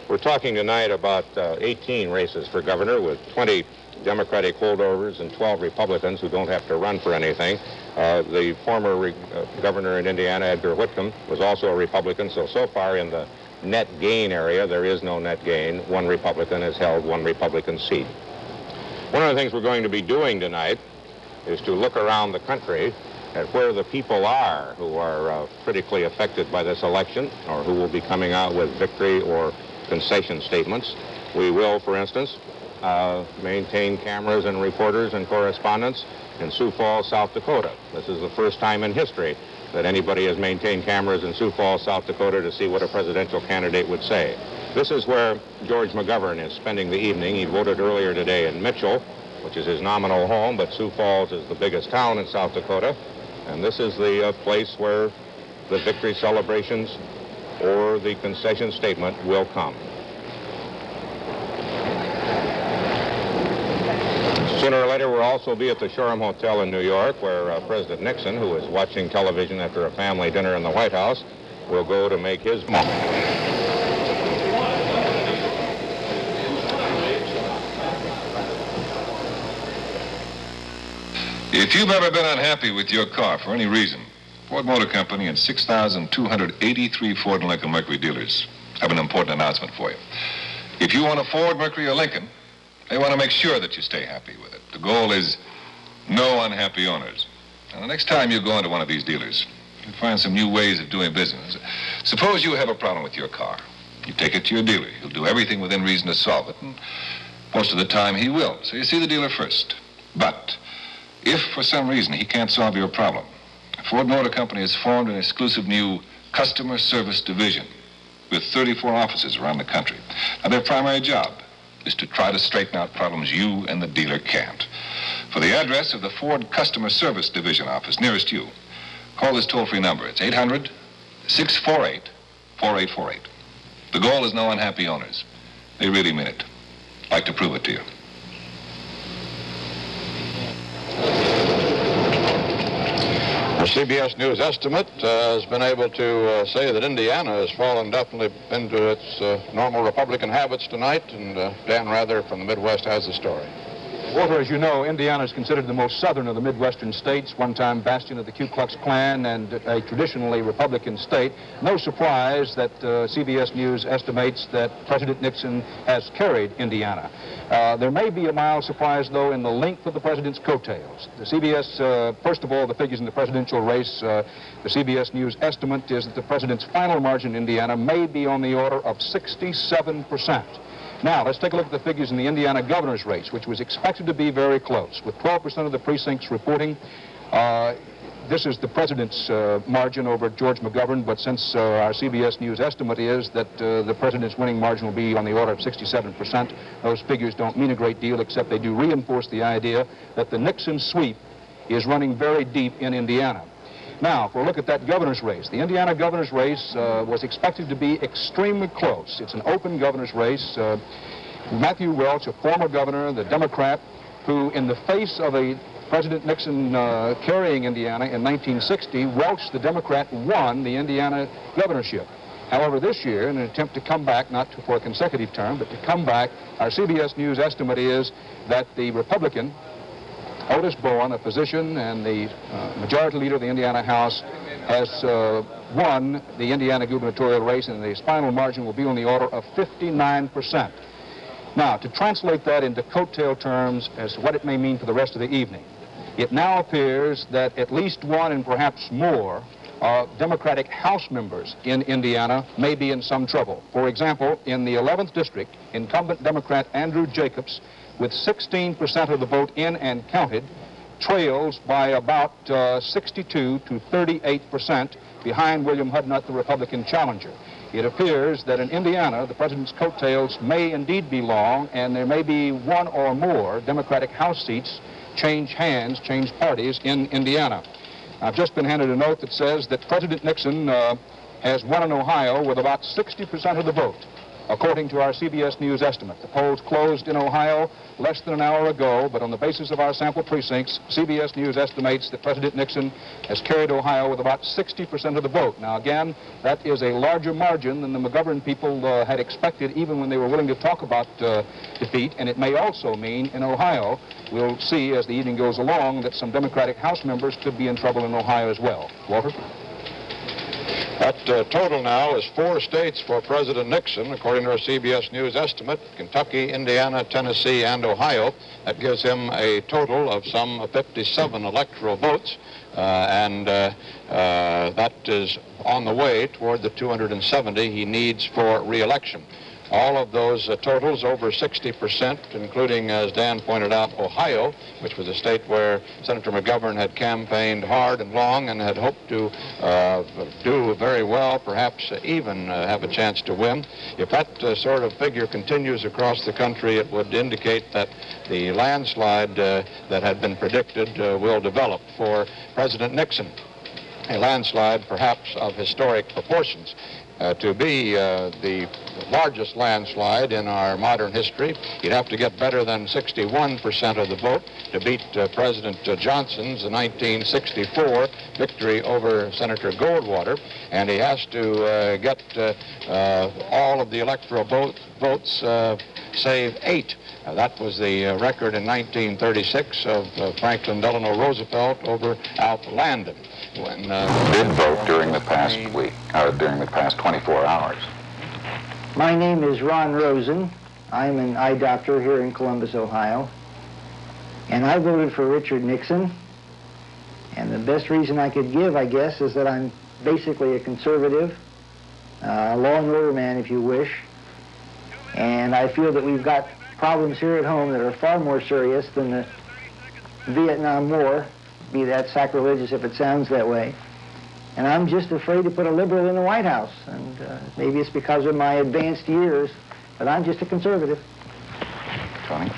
We're talking tonight about 18 races for governor, with 20 Democratic holdovers and 12 Republicans who don't have to run for anything. The former governor in Indiana, Edgar Whitcomb, was also a Republican, so far in the net gain area, there is no net gain. One Republican has held one Republican seat. One of the things we're going to be doing tonight is to look around the country at where the people are who are critically affected by this election, or who will be coming out with victory or concession statements. We will, for instance, maintain cameras and reporters and correspondents in Sioux Falls, South Dakota. This is the first time in history that anybody has maintained cameras in Sioux Falls, South Dakota, to see what a presidential candidate would say. This is where George McGovern is spending the evening. He voted earlier today in Mitchell, which is his nominal home, but Sioux Falls is the biggest town in South Dakota. And this is the place where the victory celebrations or the concession statement will come. Sooner or later, we'll also be at the Shoreham Hotel in New York, where President Nixon, who is watching television after a family dinner in the White House, will go to make his mark. If you've ever been unhappy with your car for any reason, Ford Motor Company and 6,283 Ford and Lincoln Mercury dealers have an important announcement for you. If you own a Ford, Mercury, or Lincoln, they want to make sure that you stay happy with it. The goal is no unhappy owners. And the next time you go into one of these dealers, you'll find some new ways of doing business. Suppose you have a problem with your car. You take it to your dealer. He'll do everything within reason to solve it, and most of the time he will. So you see the dealer first. But if for some reason he can't solve your problem, Ford Motor Company has formed an exclusive new customer service division with 34 offices around the country. Now, their primary job is to try to straighten out problems you and the dealer can't. For the address of the Ford Customer Service Division office nearest you, call this toll-free number. It's 800-648-4848. The goal is no unhappy owners. They really mean it. I'd like to prove it to you. The CBS News estimate has been able to say that Indiana has fallen definitely into its normal Republican habits tonight, and Dan Rather from the Midwest has the story. Walter, as you know, Indiana is considered the most southern of the Midwestern states, one-time bastion of the Ku Klux Klan and a traditionally Republican state. No surprise that CBS News estimates that President Nixon has carried Indiana. There may be a mild surprise, though, in the length of the president's coattails. The CBS, first of all, the figures in the presidential race, the CBS News estimate is that the president's final margin in Indiana may be on the order of 67%. Now, let's take a look at the figures in the Indiana governor's race, which was expected to be very close, with 12% of the precincts reporting. This is the president's margin over George McGovern, but since our CBS News estimate is that the president's winning margin will be on the order of 67%, those figures don't mean a great deal, except they do reinforce the idea that the Nixon sweep is running very deep in Indiana. Now, if we look at that governor's race, the Indiana governor's race was expected to be extremely close. It's an open governor's race. Matthew Welch, a former governor, the Democrat, who in the face of a President Nixon carrying Indiana in 1960, Welch, the Democrat, won the Indiana governorship. However, this year, in an attempt to come back, not for a consecutive term, but to come back, our CBS News estimate is that the Republican, Otis Bowen, a physician and the majority leader of the Indiana House, has won the Indiana gubernatorial race, and the final margin will be on the order of 59%. Now, to translate that into coattail terms as to what it may mean for the rest of the evening, it now appears that at least one and perhaps more Democratic House members in Indiana may be in some trouble. For example, in the 11th District, incumbent Democrat Andrew Jacobs, with 16% of the vote in and counted, trails by about 62 to 38% behind William Hudnut, the Republican challenger. It appears that in Indiana, the president's coattails may indeed be long, and there may be one or more Democratic House seats change hands, change parties in Indiana. I've just been handed a note that says that President Nixon has won in Ohio with about 60% of the vote, according to our CBS News estimate. The polls closed in Ohio less than an hour ago, but on the basis of our sample precincts, CBS News estimates that President Nixon has carried Ohio with about 60% of the vote. Now, again, that is a larger margin than the McGovern people had expected, even when they were willing to talk about defeat, and it may also mean in Ohio, we'll see as the evening goes along, that some Democratic House members could be in trouble in Ohio as well. Walter? That total now is 4 states for President Nixon, according to our CBS News estimate: Kentucky, Indiana, Tennessee, and Ohio. That gives him a total of some 57 electoral votes, and that is on the way toward the 270 he needs for re-election. All of those totals over 60%, including, as Dan pointed out, Ohio, which was a state where Senator McGovern had campaigned hard and long and had hoped to do very well, perhaps even have a chance to win. If that sort of figure continues across the country, it would indicate that the landslide that had been predicted will develop for President Nixon. A landslide perhaps of historic proportions. To be the largest landslide in our modern history, you'd have to get better than 61% of the vote to beat President Johnson's 1964 victory over Senator Goldwater, and he has to get all of the electoral votes save 8. That was the record in 1936 of Franklin Delano Roosevelt over Alf Landon. When did vote during the past week, during the past 24 hours? My name is Ron Rosen. I'm an eye doctor here in Columbus, Ohio. And I voted for Richard Nixon. And the best reason I could give, I guess, is that I'm basically a conservative, a law and order man, if you wish. And I feel that we've got problems here at home that are far more serious than the Vietnam War, be that sacrilegious if it sounds that way. And I'm just afraid to put a liberal in the White House. And maybe it's because of my advanced years, but I'm just a conservative. Tony?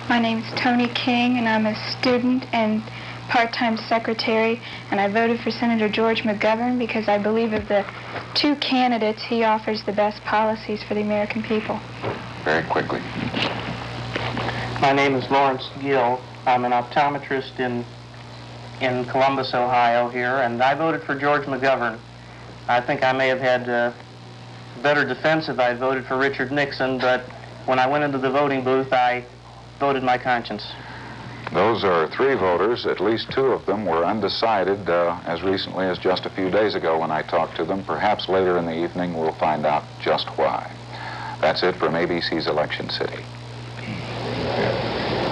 My name's Tony King, and I'm a student and part-time secretary, and I voted for Senator George McGovern because I believe of the 2 candidates, he offers the best policies for the American people. Very quickly. My name is Lawrence Gill. I'm an optometrist in in Columbus, Ohio here, and I voted for George McGovern. I think I may have had better defense if I had voted for Richard Nixon, but when I went into the voting booth, I voted my conscience. Those are 3 voters. At least 2 of them were undecided as recently as just a few days ago when I talked to them. Perhaps later in the evening we'll find out just why. That's it from ABC's Election City.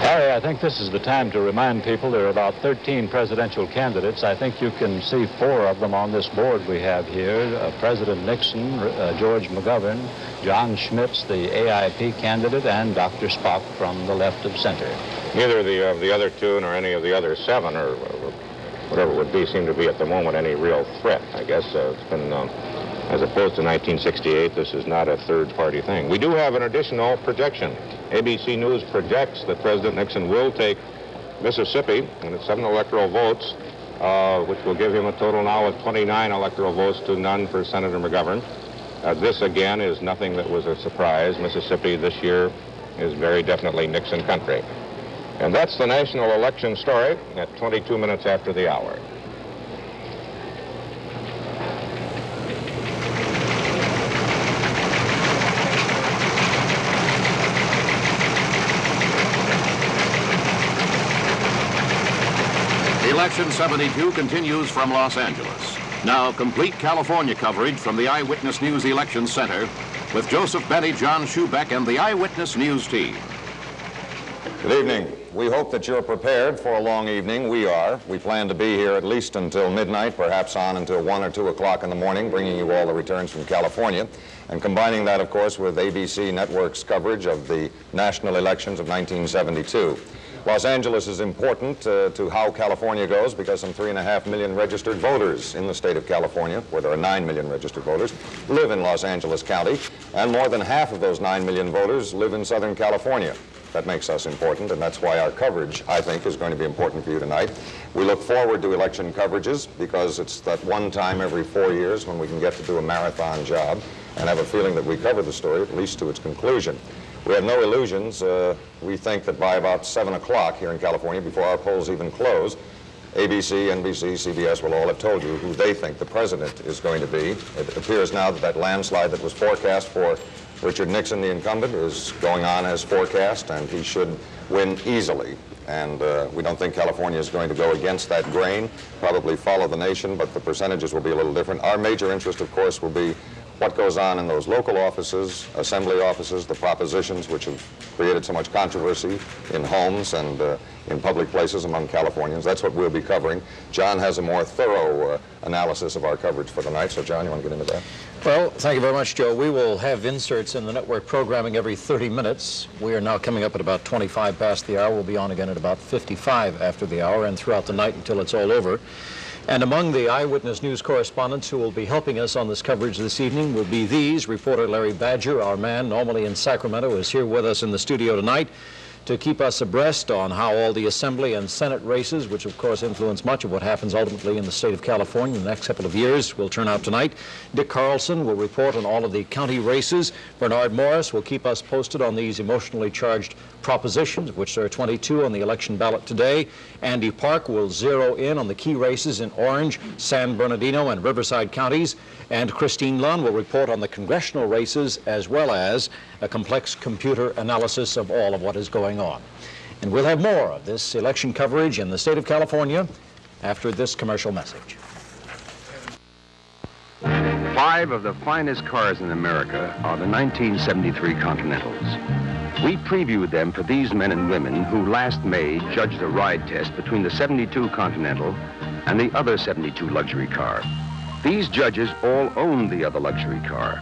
Harry, I think this is the time to remind people there are about 13 presidential candidates. I think you can see 4 of them on this board we have here. President Nixon, George McGovern, John Schmitz, the AIP candidate, and Dr. Spock from the left of center. Neither of the other 2 nor any of the other 7 or whatever it would be seem to be at the moment any real threat. I guess it's been, as opposed to 1968, this is not a third-party thing. We do have an additional projection. ABC News projects that President Nixon will take Mississippi, and it's 7 electoral votes, which will give him a total now of 29 electoral votes to none for Senator McGovern. This, again, is nothing that was a surprise. Mississippi this year is very definitely Nixon country. And that's the national election story at 22 minutes after the hour. Election 72 continues from Los Angeles. Now, complete California coverage from the Eyewitness News Election Center with Joseph Benny, John Schubeck, and the Eyewitness News team. Good evening. We hope that you're prepared for a long evening. We are. We plan to be here at least until midnight, perhaps on until 1 or 2 o'clock in the morning, bringing you all the returns from California, and combining that, of course, with ABC Network's coverage of the national elections of 1972. Los Angeles is important to how California goes because some 3.5 million registered voters in the state of California, where there are 9 million registered voters, live in Los Angeles County, and more than half of those 9 million voters live in Southern California. That makes us important, and that's why our coverage, I think, is going to be important for you tonight. We look forward to election coverages because it's that one time every 4 years when we can get to do a marathon job and have a feeling that we cover the story at least to its conclusion. We have no illusions. We think that by about 7 o'clock here in California, before our polls even close, ABC, NBC, CBS will all have told you who they think the president is going to be. It appears now that that landslide that was forecast for Richard Nixon, the incumbent, is going on as forecast, and he should win easily. And we don't think California is going to go against that grain, probably follow the nation, but the percentages will be a little different. Our major interest, of course, will be what goes on in those local offices, assembly offices, the propositions which have created so much controversy in homes and in public places among Californians. That's what we'll be covering. John has a more thorough analysis of our coverage for the night. So, John, you want to get into that? Well, thank you very much, Joe. We will have inserts in the network programming every 30 minutes. We are now coming up at about 25 past the hour. We'll be on again at about 55 after the hour and throughout the night until it's all over. And among the Eyewitness News correspondents who will be helping us on this coverage this evening will be these. Reporter Larry Badger, our man normally in Sacramento, is here with us in the studio tonight to keep us abreast on how all the Assembly and Senate races, which of course influence much of what happens ultimately in the state of California in the next couple of years, will turn out tonight. Dick Carlson will report on all of the county races. Bernard Morris will keep us posted on these emotionally charged propositions, of which there are 22 on the election ballot today. Andy Park will zero in on the key races in Orange, San Bernardino, and Riverside counties. And Christine Lunn will report on the congressional races as well as a complex computer analysis of all of what is going on. And we'll have more of this election coverage in the state of California after this commercial message. 5 of the finest cars in America are the 1973 Continentals. We previewed them for these men and women who last May judged a ride test between the 72 Continental and the other 72 luxury car. These judges all owned the other luxury car.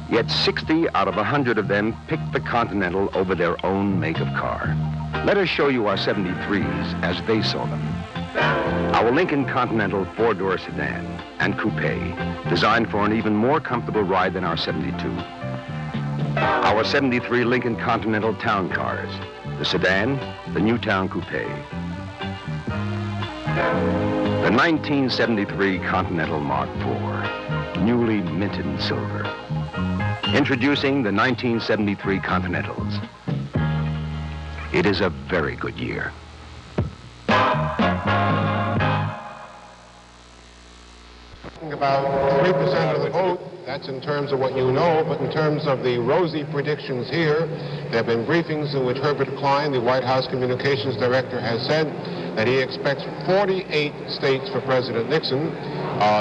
Yet 60 out of 100 of them picked the Continental over their own make of car. Let us show you our 73s as they saw them. Our Lincoln Continental 4-door sedan and coupe, designed for an even more comfortable ride than our 72. Our 73 Lincoln Continental town cars, the sedan, the Newtown coupe. The 1973 Continental Mark IV, newly minted in silver. Introducing the 1973 Continentals. It is a very good year. talking about 3% of the vote. That's in terms of what you know, but in terms of the rosy predictions here, there have been briefings in which Herbert Klein, the White House Communications Director, has said that he expects 48 states for President Nixon.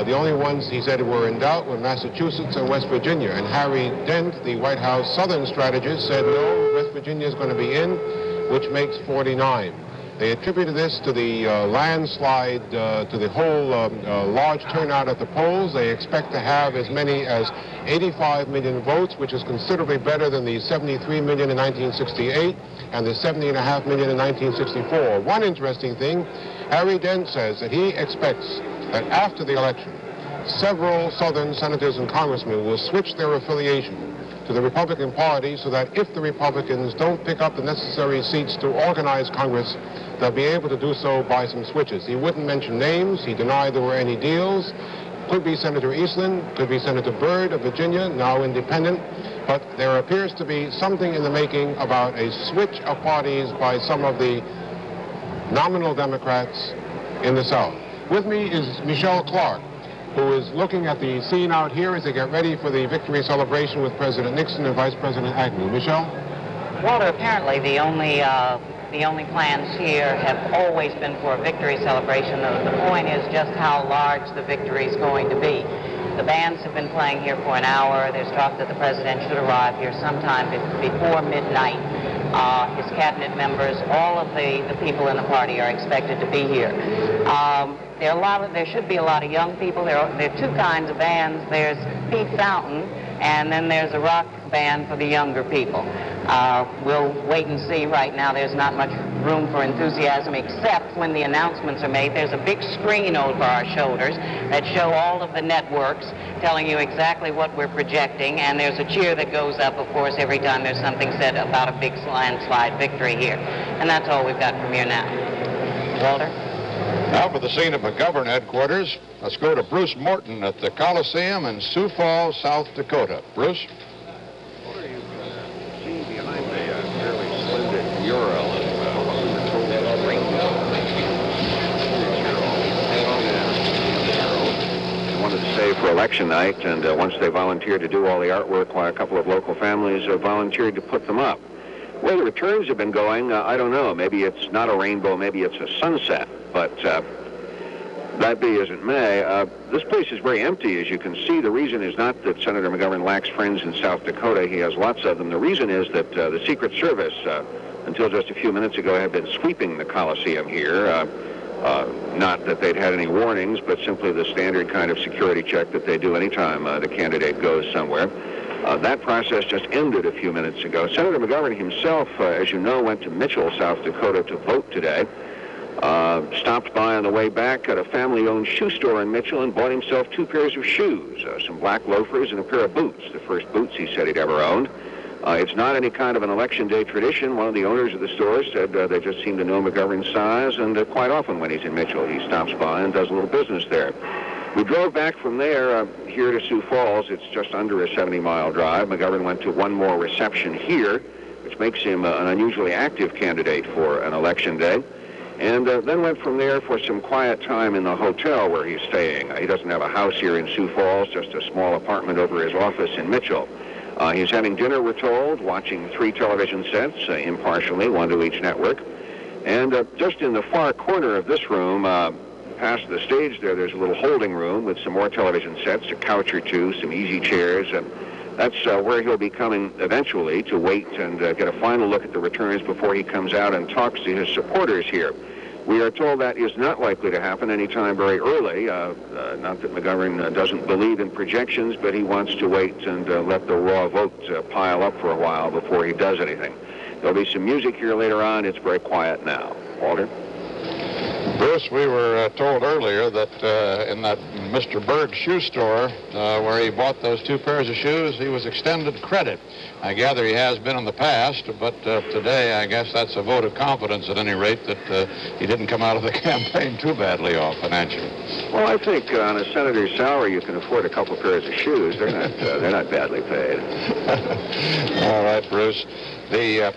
The only ones he said were in doubt were Massachusetts and West Virginia. And Harry Dent, the White House Southern strategist, said no, West Virginia is going to be in, which makes 49. They attributed this to the landslide, to the whole large turnout at the polls. They expect to have as many as 85 million votes, which is considerably better than the 73 million in 1968 and the 70.5 million in 1964. One interesting thing, Harry Dent says that he expects that after the election, several Southern senators and congressmen will switch their affiliation to the Republican Party so that if the Republicans don't pick up the necessary seats to organize Congress, they'll be able to do so by some switches. He wouldn't mention names. He denied there were any deals. Could be Senator Eastland, could be Senator Byrd of Virginia, now independent. But there appears to be something in the making about a switch of parties by some of the nominal Democrats in the South. With me is Michelle Clark, who is looking at the scene out here as they get ready for the victory celebration with President Nixon and Vice President Agnew. Michelle? Walter, apparently the only plans here have always been for a victory celebration. The point is just how large the victory is going to be. The bands have been playing here for an hour. There's talk that the president should arrive here sometime before midnight. His cabinet members, all of the people in the party are expected to be here. There should be a lot of young people. There are two kinds of bands. There's Pete Fountain, and then there's a rock band for the younger people. We'll wait and see. Right now there's not much room for enthusiasm except when the announcements are made. There's a big screen over our shoulders that show all of the networks telling you exactly what we're projecting, and there's a cheer that goes up, of course, every time there's something said about a big landslide victory here. And that's all we've got from here now. Walter? Now for the scene at McGovern headquarters, let's go to Bruce Morton at the Coliseum in Sioux Falls, South Dakota. Bruce? What are you seeing behind the fairly splendid mural of They wanted to save for election night, and once they volunteered to do all the artwork, a couple of local families volunteered to put them up. Where the returns have been going, I don't know. Maybe it's not a rainbow, maybe it's a sunset. But that be as it may, this place is very empty, as you can see. The reason is not that Senator McGovern lacks friends in South Dakota. He has lots of them. The reason is that the Secret Service, until just a few minutes ago, had been sweeping the Coliseum here. Not that they'd had any warnings, but simply the standard kind of security check that they do anytime the candidate goes somewhere. That process just ended a few minutes ago. Senator McGovern himself, as you know, went to Mitchell, South Dakota to vote today. Stopped by on the way back at a family-owned shoe store in Mitchell and bought himself 2 pairs of shoes, some black loafers and a pair of boots, the first boots he said he'd ever owned. It's not any kind of an election day tradition. One of the owners of the store said they just seem to know McGovern's size, and quite often when he's in Mitchell, he stops by and does a little business there. We drove back from there here to Sioux Falls. It's just under a 70-mile drive. McGovern went to one more reception here, which makes him an unusually active candidate for an election day. And then went from there for some quiet time in the hotel where he's staying. He doesn't have a house here in Sioux Falls, just a small apartment over his office in Mitchell. He's having dinner, we're told, watching 3 television sets, impartially, one to each network. And just in the far corner of this room, past the stage there's a little holding room with some more television sets, a couch or two, some easy chairs. That's where he'll be coming eventually to wait and get a final look at the returns before he comes out and talks to his supporters here. We are told that is not likely to happen anytime very early. Not that McGovern doesn't believe in projections, but he wants to wait and let the raw vote pile up for a while before he does anything. There'll be some music here later on. It's very quiet now. Walter? Bruce, we were told earlier that in that Mr. Berg shoe store where he bought those 2 pairs of shoes, he was extended credit. I gather he has been in the past, but today I guess that's a vote of confidence at any rate that he didn't come out of the campaign too badly off financially. Well, I think on a senator's salary you can afford a couple pairs of shoes. They're not badly paid. All right, Bruce. The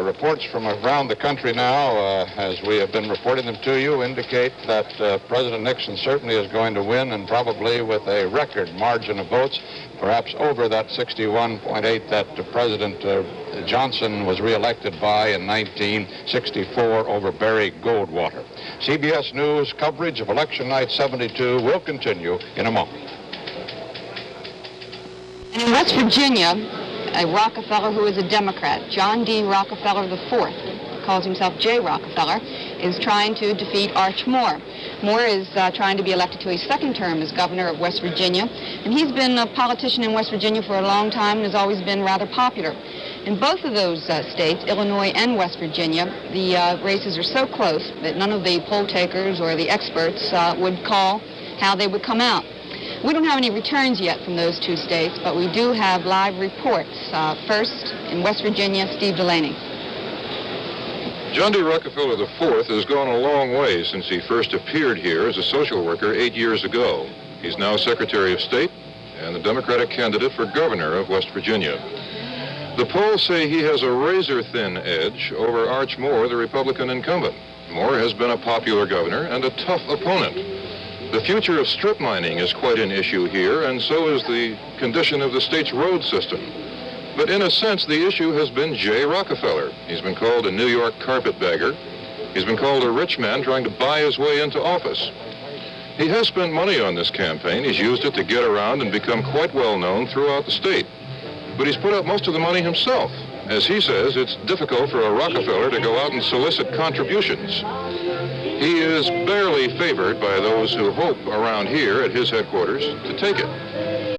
reports from around the country now, as we have been reporting them to you, indicate that President Nixon certainly is going to win, and probably with a record margin of votes, perhaps over that 61.8 that President Johnson was reelected by in 1964 over Barry Goldwater. CBS News coverage of Election Night 72 will continue in a moment. And in West Virginia, a Rockefeller who is a Democrat, John D. Rockefeller IV, calls himself J. Rockefeller, is trying to defeat Arch Moore. Moore is trying to be elected to a second term as governor of West Virginia, and he's been a politician in West Virginia for a long time and has always been rather popular. In both of those states, Illinois and West Virginia, the races are so close that none of the poll takers or the experts would call how they would come out. We don't have any returns yet from those two states, but we do have live reports. First, in West Virginia, Steve Delaney. John D. Rockefeller IV has gone a long way since he first appeared here as a social worker 8 years ago. He's now Secretary of State and the Democratic candidate for governor of West Virginia. The polls say he has a razor-thin edge over Arch Moore, the Republican incumbent. Moore has been a popular governor and a tough opponent. The future of strip mining is quite an issue here, and so is the condition of the state's road system. But in a sense, the issue has been J. Rockefeller. He's been called a New York carpetbagger. He's been called a rich man trying to buy his way into office. He has spent money on this campaign. He's used it to get around and become quite well known throughout the state. But he's put up most of the money himself. As he says, it's difficult for a Rockefeller to go out and solicit contributions. He is barely favored by those who hope around here at his headquarters to take it.